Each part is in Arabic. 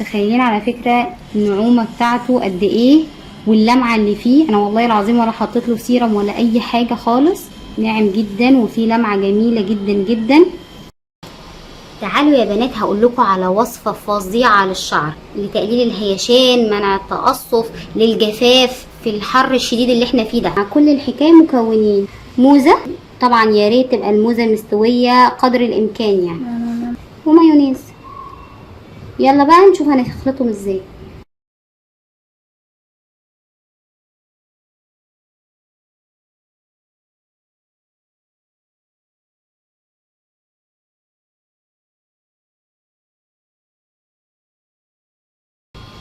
متخيلين على فكرة النعومة بتاعته قد ايه واللمعة اللي فيه. انا والله العظيم ولا حطيت له سيرم ولا اي حاجة خالص، ناعم جدا وفيه لمعة جميلة جدا جدا. تعالوا يا بنات هقول لكم على وصفة فظيعة للشعر، لتقليل الهيشان، منع التقصف، للجفاف في الحر الشديد اللي احنا فيه ده. مع كل الحكاية مكونين موزة، طبعا يا ريت تبقى الموزة مستوية قدر الامكان يعني، ومايونيز. يلا بقى نشوف هنخلطهم ازاي.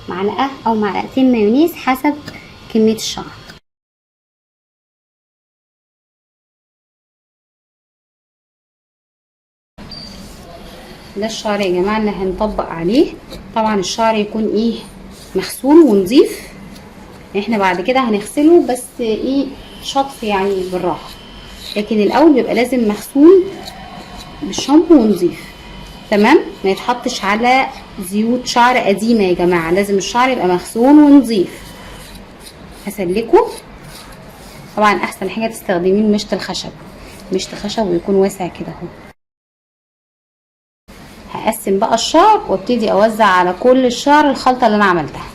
معلقة او معلقتين مايونيز حسب كمية الشعر. ده الشعر يا جماعة اللي هنطبق عليه. طبعا الشعر يكون ايه مغسول ونظيف، احنا بعد كده هنغسله بس ايه شطف يعني بالراحة، لكن الاول بيبقى لازم مغسول بالشامبو ونظيف. تمام، ما يتحطش على زيوت شعر قديمة يا جماعة، لازم الشعر يبقى مغسول ونظيف. هسلكه. طبعا احسن حاجة تستخدميه مشط الخشب، مشط خشب ويكون واسع كده اهو. هقسم بقى الشعر وابتدي اوزع على كل الشعر الخلطة اللي انا عملتها.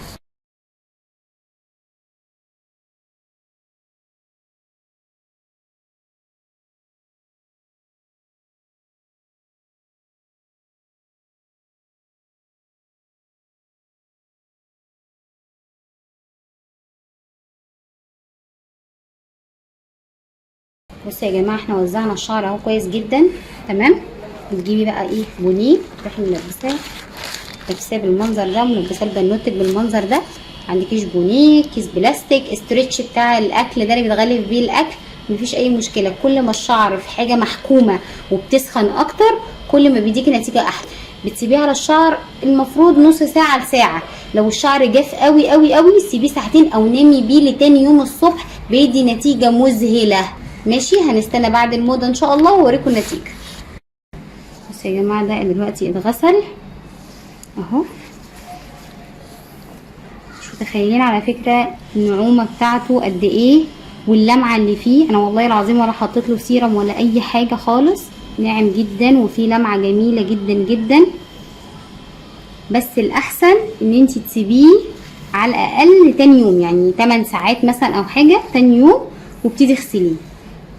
بصوا يا جماعه احنا وزعنا الشعر اهو كويس جدا. تمام، بتجيبي بقى ايه بونيه، تروحي ملبساه بالمنظر ده، ملبساه البنوتك بالمنظر ده. عندكيش بونيه، كيس بلاستيك، استرتش بتاع الاكل ده اللي بتغلف بيه الاكل، مفيش اي مشكله. كل ما الشعر في حاجه محكومه وبتسخن اكتر كل ما بيديكي نتيجه احلى. بتسيبيه على الشعر المفروض نص ساعه لساعه. لو الشعر جاف قوي قوي قوي سيبيه ساعتين او نامي بيه لتاني يوم الصبح، بيدي نتيجه مذهله. ماشي، هنستنى بعد الموضه ان شاء الله واوريكم النتيجه. بصوا يا جماعه ده دلوقتي اتغسل اهو. مش متخيلين على فكره النعومه بتاعته قد ايه واللمعه اللي فيه. انا والله العظيم ولا حطيت له سيرم ولا اي حاجه خالص، ناعم جدا وفيه لمعه جميله جدا جدا. بس الاحسن ان انتي تسيبيه على الاقل تاني يوم، يعني 8 ساعات مثلا او حاجه، تاني يوم وابتدي اغسليه،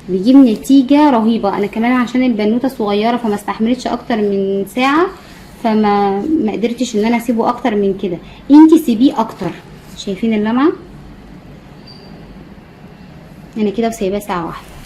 بيجيب نتيجه رهيبه. انا كمان عشان البنوته صغيره فما استحملتش اكتر من ساعه، ما قدرتش ان انا اسيبه اكتر من كده. انتي سيبيه اكتر. شايفين اللمعه؟ انا كده وسايباه ساعه واحده.